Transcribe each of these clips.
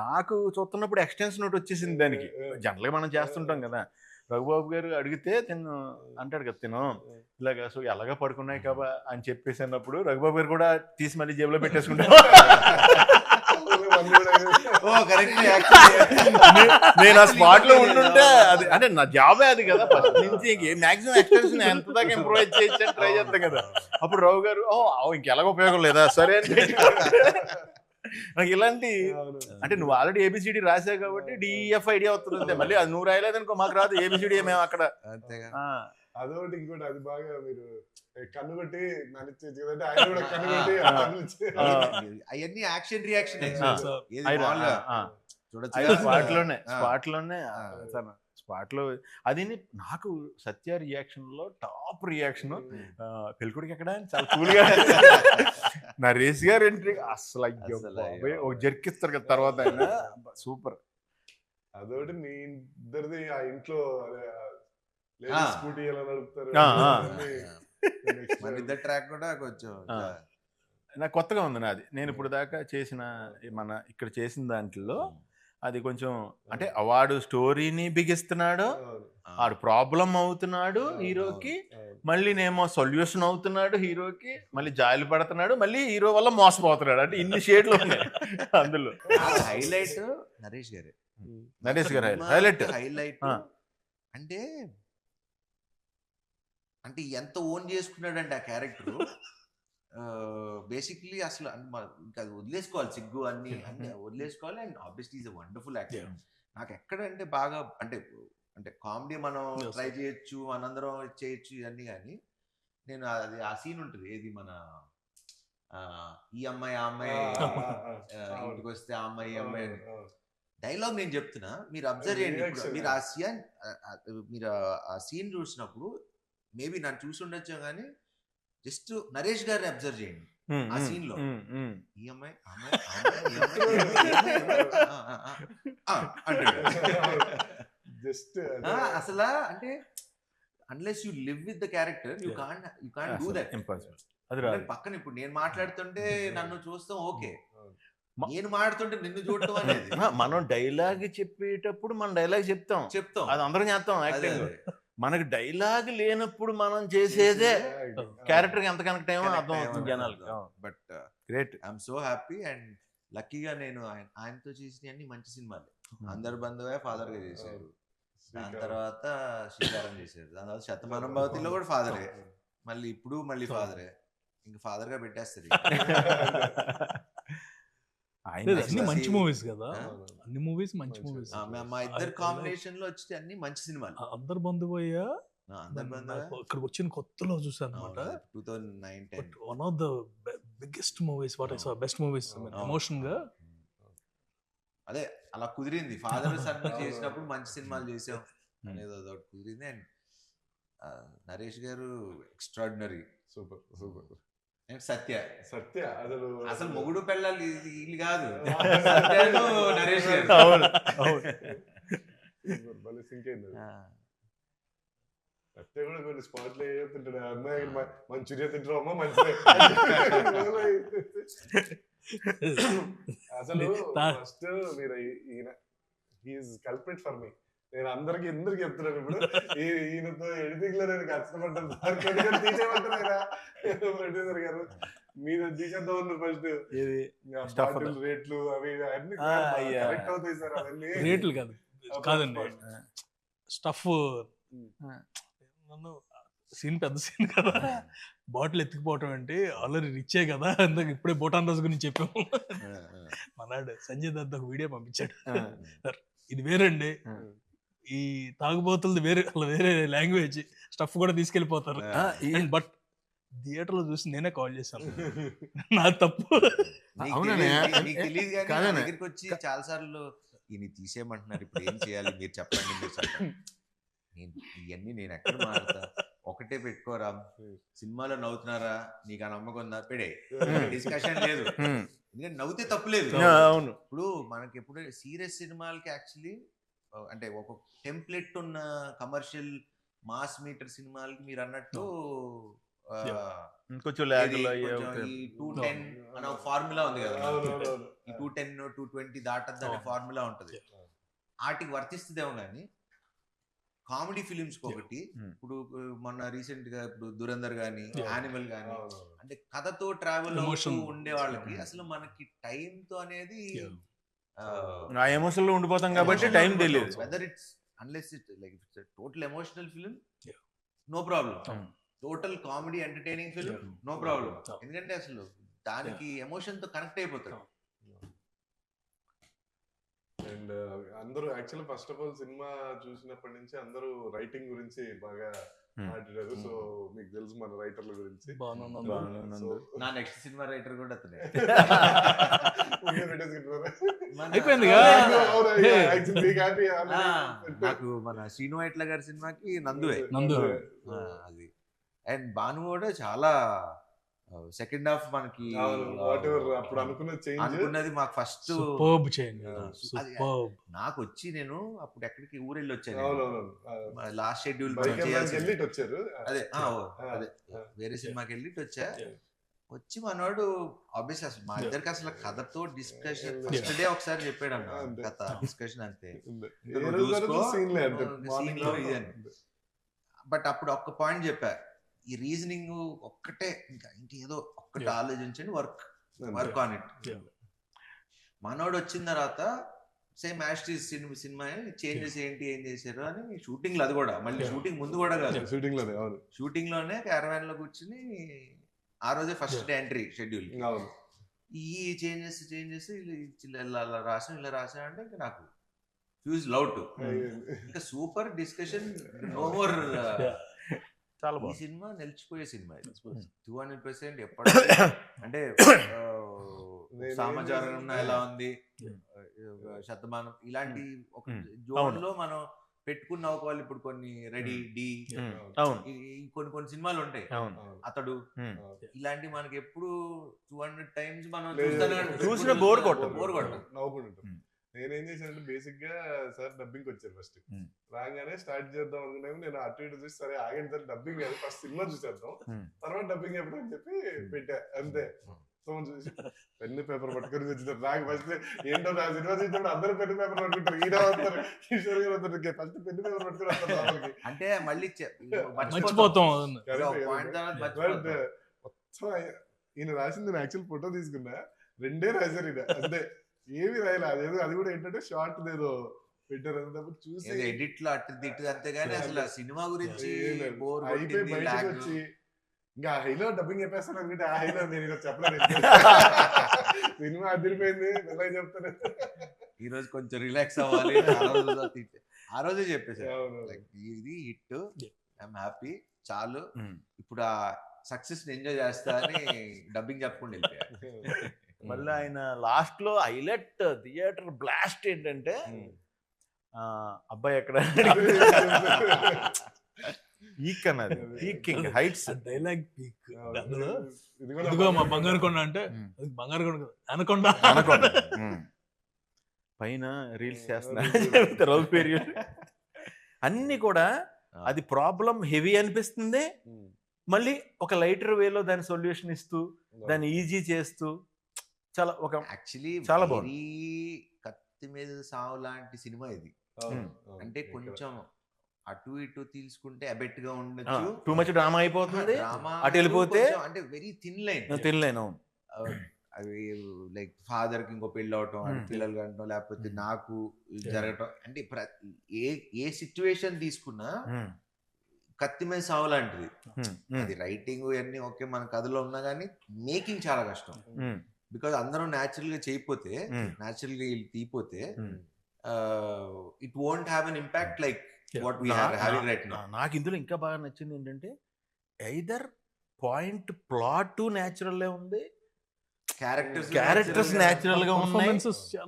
నాకు చూస్తున్నప్పుడు ఎక్స్టెన్షన్ ఒకటి వచ్చేసింది దానికి. జనరల్‌గా మనం చేస్తుంటాం కదా! రఘుబాబు గారు అడిగితే తిను అంటాడు కదా! తిను ఇలాగ సో ఎలాగో పడుకున్నాయి కాబా అని చెప్పేసి అన్నప్పుడు రఘుబాబు గారు కూడా తీసి మళ్ళీ జేబులో పెట్టేసుకుంటారు. నేను ఆ స్పాట్ లో ఉంటుంటే అది అంటే నా జాబే అది కదా ఫస్ట్ నుంచి మాక్సిమం ఎక్స్టెన్షన్ ఎంత దాకా ఇంప్రూవైజ్ చేయొచ్చు అని ట్రై చేస్తాం కదా. అప్పుడు రావు గారు ఇంకెలాగ ఉపయోగం లేదా సరే అని నాకు ఇలాంటి అంటే నువ్వు ఆల్రెడీ ఏబిసిడి రాసావు కాబట్టి డిఎఫ్ ఐడియా వస్తుంది. మళ్ళీ అది నువ్వు రాయలేదనుకో మాకు రాదు ఏబిసిడి మేము అక్కడ. అదొకటి ఇంకోటి అది బాగా మీరు కన్నుగొట్టి నడిచేది కదంటే ఆయన కూడా కన్నుగొట్టి అవన్నీ యాక్షన్ రియాక్షన్ స్పాట్ లో అది నాకు సత్య రియాక్షన్ లో టాప్ రియాక్షన్ పెళ్ళికొడికి ఎక్కడ చాలా కూల్ గా నరేష్ గారు ఎంట్రీ అసలు ఒక జర్కిస్తారు కదా తర్వాత ఆయన సూపర్. అదొకటి మీ ఇద్దరిది ఆ ఇంట్లో స్కూటీ ఎలా నడుపుతారు ట్రాక్ కూడా కొంచెం నాకు కొత్తగా ఉంది నాది. నేను ఇప్పుడు దాకా చేసిన మన ఇక్కడ చేసిన దాంట్లో అది కొంచెం అంటే వాడు స్టోరీని బిగిస్తున్నాడు, వాడు ప్రాబ్లం అవుతున్నాడు హీరోకి, మళ్ళీ నేమో సొల్యూషన్ అవుతున్నాడు హీరోకి, మళ్ళీ జాయిలు పడుతున్నాడు, మళ్ళీ హీరో వల్ల మోసపోతున్నాడు. అంటే ఇన్ని షేడ్లు ఉన్నాయి అందులో. హైలైట్ నరేష్ గారు హైలైట్ అంటే అంటే ఎంత ఓన్ చేసుకున్నాడంటే ఆ క్యారెక్టర్ బేసిక్లీ అసలు ఇంకా వదిలేసుకోవాలి సిగ్గు అన్ని వదిలేసుకోవాలి. And obviously is a wonderful actor. నాకు ఎక్కడ అంటే బాగా అంటే అంటే కామెడీ మనం ట్రై చేయొచ్చు, మనందరం చేయొచ్చు ఇవన్నీ, కానీ నేను అది ఆ సీన్ ఉంటుంది ఏది మన ఈ అమ్మాయి ఆ అమ్మాయి ఇంటికి వస్తే ఆ అమ్మాయి ఈ అమ్మాయి డైలాగ్ నేను చెప్తున్నా, మీరు అబ్జర్వ్ చేయండి. మీరు ఆ సీన్ చూసినప్పుడు మేబీ నన్ను చూసి ఉండొచ్చు, కానీ జస్ట్ నరేష్ గారిని అబ్జర్వ్ చేయండి ఆ సీన్ లో. ఈ అమ్మాయి అసలు అంటే unless you live with the character you can't do that. పక్కన ఇప్పుడు నేను మాట్లాడుతుంటే నన్ను చూస్తాం ఓకే, నేను మాట్లాడుతుంటే నిన్ను చూడటం అనేది. మనం డైలాగ్ చెప్పేటప్పుడు మనం డైలాగ్ చెప్తాం అది అందరం చేస్తాం యాక్టింగ్. మనకు డైలాగ్ లేనప్పుడు మనం చేసేదే క్యారెక్టర్ ఎంత కనెక్ట్ అయ్యో అర్థం అవుతుంది జనాలకి. But great, I'm so happy and లక్కీగా నేను ఆయనతో చేసిన అన్ని మంచి సినిమాలు. అందరు బంధువే ఫాదర్ గా చేశారు, దాని తర్వాత శ్రీకారం చేశారు, దాని తర్వాత శతమానం భవతిలో కూడా ఫాదరే, మళ్ళీ ఇప్పుడు మళ్ళీ ఫాదరే, ఇంకా ఫాదర్ గా పెట్టేస్తారు. అన్ని మంచి మూవీస్ కదా, అన్ని మూవీస్ మంచి మూవీస్. మా ఇద్దరు కాంబినేషన్ లో వచ్చి అన్ని మంచి సినిమాలు. అందరు బంధువయ్యా ఇక్కడికి వచ్చిన కొత్తలో చూసాను అనమాట. 2009 one of the biggest movies, what I saw best movies emotion గా. అదే అలా కుదిరింది. ఫాదర్ సన్ చేసినప్పుడు మంచి సినిమాలు చేసాం అనేది అదొకటి కుదిరింది. అండ్ నరేష్ గారు ఎక్స్ట్రాడినరీ, సూపర్ సూపర్. సత్య అసలు మొగుడు పెళ్ళాలి వీళ్ళు కాదు, నరేష్ గారు. సత్య కూడా కొన్ని స్పాట్లు తింటాడు, అమ్మాయి మంచూరియా తింటారమ్మా మంచిగా. అసలు ఫస్ట్ మీరు ఈయన హీఈస్ కల్ప్రిట్ ఫర్ మీ. నేను అందరికి ఎందుకు చెప్తున్నాను ఇప్పుడు, ఈయనతో ఎడిటింగ్ లో నేను కష్టపడ్డాను, తీసేయమంటున్నారా ప్రొడ్యూసర్ గారు, మీద తీసేద్దాం ఉన్నారు ఫస్ట్ రేట్లు అవి అన్ని కరెక్ట్ అవుతాయి సార్. అవన్నీ రేట్లు కాదండి, స్టఫ్. నన్ను సీన్ పెద్ద సీన్ కదా, బాటిల్ ఎత్తుకుపోవటం అంటే ఆల్రెడీ రిచ్చే కదా, ఇందాక ఇప్పుడే బోటాన్ రోజు గురించి చెప్పాము. మనాడు సంజయ్ దత్ ఒక వీడియో పంపించాడు, ఇది వేరండి, ఈ తాగుబోతులది వేరే, వేరే లాంగ్వేజ్, స్టఫ్ కూడా తీసుకెళ్ళిపోతారు. బట్ థియేటర్ లో చూసి నేనే కాల్ చేశాను, నా తప్పు. తెలియదు కానీ దగ్గరికి వచ్చి చాలా సార్లు ఈయన తీసేయమంటున్నారు, ఇప్పుడు ఏం చేయాలి మీరు చెప్పండి, మీరు చెప్పండి. ఇవన్నీ నేను ఎక్కడ మారుతా, ఒకటే పెట్టుకోరా, సినిమాలో నవ్వుతున్నారా, నీకు ఆ నమ్మకం ఉందా, పెడే, డిస్కషన్ లేదు. ఎందుకంటే నవ్వుతే తప్పు లేదు. ఇప్పుడు మనకి ఎప్పుడు సీరియస్ సినిమాలకి యాక్చువల్లీ అంటే ఒక టెంప్లెట్ ఉన్న కమర్షియల్ మాస్ మీటర్ సినిమాలకి మీరు అన్నట్టు కొంచెం lag ఇది లో అయ్యే కొంచెం అవుతాయి. ఈ 210 అనే ఒక ఫార్ములా ఉంది కదా అవునవునవును. ఈ 210 220 దాటద్దు అనే ఫార్ములా ఉంటది వాటికి వర్తిస్తుందేమో కానీ కామెడీ ఫిలిమ్స్ ఒకటి ఇప్పుడు మొన్న రీసెంట్ గా ఇప్పుడు దురందర్ గానీ యానిమల్ గానీ అంటే కథతో ట్రావెల్ అవుతూ ఉండే వాళ్ళకి అసలు మనకి టైం తో అనేది ఆ ఎమోషన్ లో ఉండిపోతాం కాబట్టి టైం తెలియదు. Whether it's unless it like it's total emotional film no problem, total comedy entertaining film no problem, ఎందుకంటే అసలు దానికి ఎమోషన్ తో కనెక్ట్ అయిపోతాడు. అండ్ అందరూ actually first of all cinema చూసినప్పటి నుంచి అందరూ రైటింగ్ గురించి బాగా మాట్లాడారు. సో మీకు తెలుసు మన రైటర్ల గురించి. నా నెక్స్ట్ సినిమా రైటర్ కూడా అతనే. అయిపోయిందిగా. నాకు మన శ్రీను వైట్ల గారి సినిమాకి నందు అది. అండ్ భాను కూడా చాలా సెకండ్ హాఫ్ మనకి అప్పుడు అనుకున్నది మాకు ఫస్ట్ నాకు వచ్చి నేను అప్పుడు ఎక్కడికి ఊరెళ్ళి వచ్చాను లాస్ట్ షెడ్యూల్ అదే వేరే సినిమాకి వెళ్ళి వచ్చా. వచ్చి మనోడు ఆబ్వియస్ అసలు మా ఇద్దరికి అసలు కథతో డిస్కషన్ ఫస్ట్ డే ఒకసారి చెప్పాడు అన్న కథ డిస్కషన్ అంతే. బట్ అప్పుడు ఒక్క పాయింట్ చెప్పా, ఈ రీజనింగ్ ఒక్కటే ఇంకేదో ఒక్కటి ఆలోచించండి, వర్క్ ఆన్ ఇట్. మనోడు వచ్చిన తర్వాత సేమ్ యాస్టీస్ సినిమా చేంజెస్ ఏంటి ఏం చేశారు అని షూటింగ్ లో, అది కూడా మళ్ళీ షూటింగ్ ముందు కూడా కాదు, షూటింగ్ లోనే క్యారవాన్ లో కూర్చుని ఆ రోజే ఫస్ట్ డే ఎంట్రీ షెడ్యూల్ ఈ చేంజెస్ ఇలా రాసా అంటే ఇంకా నాకు ఫ్యూజ్ లౌట్, ఇంకా సూపర్ డిస్కషన్, నో మోర్. ఈ సినిమా నిలిచిపోయే సినిమా 200%. ఎప్పటి అంటే సామాచారం ఎలా ఉంది, శతమానం ఇలాంటి ఒక జోన్ లో మనం పెట్టుకున్న వాళ్ళు ఇప్పుడు కొన్ని రెడీ డి కొన్ని సినిమాలు ఉంటాయి, అతడు ఇలాంటి మనకి ఎప్పుడు 200 times మనం చూసిన బోర్ కొట్టం. నేనేం చేశానంటే బేసిక్ గా సార్ డబ్బింగ్ వచ్చారు, ఫస్ట్ రాగానే స్టార్ట్ చేద్దాం అనుకున్నాము. నేను అటు ఇటు చూసి సరే ఆగండి సార్ డబ్బింగ్ కాదు ఫస్ట్ సినిమా చూసేద్దాం తర్వాత డబ్బింగ్ ఎప్పుడు అని చెప్పి పెట్టా అంతే. సో చూసి పెన్ను పేపర్ పట్టుకొని వచ్చినారు. నాకు ఫస్ట్ ఏంటో నా సినిమా చూసినప్పుడు అందరూ పెన్ను పేపర్ పట్టుకుంటారు, ఈయన వస్తారు కిషోర్ గారు వస్తారు, ఫస్ట్ పెన్ను పేపర్ పట్టుకుని వస్తారు అంటే మళ్ళీ మర్చిపోతాం. మొత్తం ఈయన రాసింది నేను యాక్చువల్ ఫోటో తీసుకున్నా, 2 రాశారు ఈయన అంతే, ఏమి రాయలే. అదేదో అది కూడా ఏంటంటే షార్ట్ ఏదో పెట్టారు, చూసి ఎడిట్ లో అటు దిట్టు అంతేగాని అసలు సినిమా గురించి అయిపోయి బయటకు వచ్చి ఇంకా హైలో డబ్బింగ్ చెప్పేస్తాను అనుకుంటే ఆ హైలో నేను చెప్పలేదు. సినిమా అదిరిపోయింది ఎలా చెప్తాను, ఈ రోజు కొంచెం రిలాక్స్ అవ్వాలి ఆ రోజే చెప్పేసారు ఇది హిట్, ఐఎమ్ హ్యాపీ చాలు, ఇప్పుడు ఆ సక్సెస్ ఎంజాయ్ చేస్తా అని డబ్బింగ్ చెప్పకుండా వెళ్ళిపోయారు. మళ్ళీ ఆయన లాస్ట్ లో హైలైట్ థియేటర్ బ్లాస్ట్ ఏంటంటే అబ్బాయి ఎక్కడ పీక్ అన్నది, పీకింగ్ హైట్స్ డైలాగ్ పీక్. ఇదిగో మా బంగారు కొండ అంటే బంగారు కొండ అనకొండ పైన రీల్స్ చేస్తున్నా అన్ని కూడా అది ప్రాబ్లం హెవీ అనిపిస్తుంది, మళ్ళీ ఒక లైటర్ వేలో దాని సొల్యూషన్ ఇస్తూ దాన్ని ఈజీ చేస్తూ చాలా ఒక యాక్చువల్లీ చాలా బాగుంది. కత్తి మీద సావు లాంటి సినిమా ఇది, అంటే కొంచెం అటు ఇటు తీసుకుంటే అబెట్ గా ఉండొచ్చు, టూ మచ్ డ్రామా అయిపోతుంది, అటు వెళ్ళిపోతే అంటే వెరీ థిన్ లైన్. అవి లైక్ ఫాదర్ కి ఇంకో పెళ్ళి అవటం, పిల్లలు కంటం, లేకపోతే నాకు జరగటం, అంటే ఏ సిచ్యువేషన్ తీసుకున్నా కత్తి మీద సావు లాంటిది. అది రైటింగ్ ఇవన్నీ ఓకే మన కథలో ఉన్నా కానీ మేకింగ్ చాలా కష్టం, బికాజ్ అందరూ న్యాచురల్ గా చేయకపోతే, న్యాచురల్ గా తీపోతే it won't have an impact like what we are having right now. నాకు ఇందులో ఇంకా బాగా నచ్చింది ఏంటంటే ఐదర్ పాయింట్ ప్లాట్ న్యాచురల్ ఉంది, క్యారెక్టర్స్ న్యాచురల్ గా ఉన్నాయి,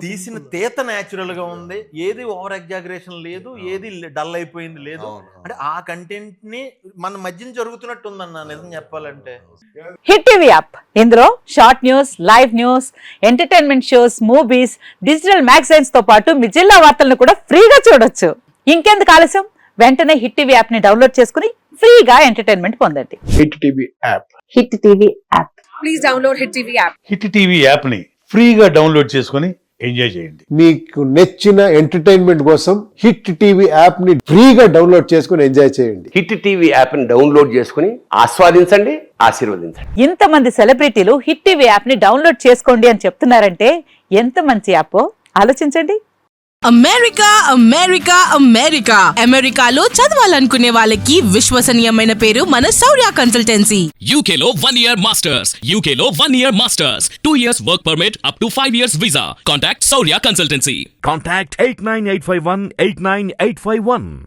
తీసిన తీత న్యాచురల్ గా ఉంది, ఏది ఓవర్ ఎగ్జాగరేషన్ లేదు, ఏది డల్ అయిపోయింది లేదు, అంటే ఆ కంటెంట్ ని మన మధ్యన జరుగుతున్నట్టు ఉందన్న నిజం చెప్పాలంటే. హిట్ టీవీ యాప్, ఇందులో short news, live news, entertainment shows, movies, digital magazines తో పాటు మీ జిల్లా వార్తలను కూడా ఫ్రీగా చూడొచ్చు. ఇంకెందుకు ఆలస్యం, వెంటనే హిట్ టీవీ యాప్ ని డౌన్లోడ్ చేసుకుని ఫ్రీగా ఎంటర్టైన్మెంట్ పొందండి. Hit TV app. Hit TV app. Please download Hit TV app. Hit TV యాప్ని ఫ్రీగా డౌన్లోడ్ చేసుకొని ఎంజాయ్ చేయండి. మీకు నచ్చిన ఎంటర్టైన్మెంట్ కోసం హిట్ టీవీ యాప్ ని ఫ్రీగా డౌన్లోడ్ చేసుకుని ఎంజాయ్ చేయండి. హిట్ టీవీ యాప్ని డౌన్లోడ్ చేసుకుని ఆస్వాదించండి, ఆశీర్వదించండి. ఇంతమంది సెలబ్రిటీలు హిట్ టీవీ యాప్ ని డౌన్లోడ్ చేసుకోండి అని చెప్తున్నారంటే ఎంత మంచి యాప్ ఆలోచించండి. అమెరికా అమెరికా అమెరికా అమెరికాలో చదవాలనుకునే వాళ్ళకి విశ్వసనీయమైన పేరు మన శౌర్య కన్సల్టెన్సీ. UK లో 1 year masters. UK లో 1 year masters. 2 years work permit up to 5 years visa. Contact Saurya Consultancy. Contact 89851 89851.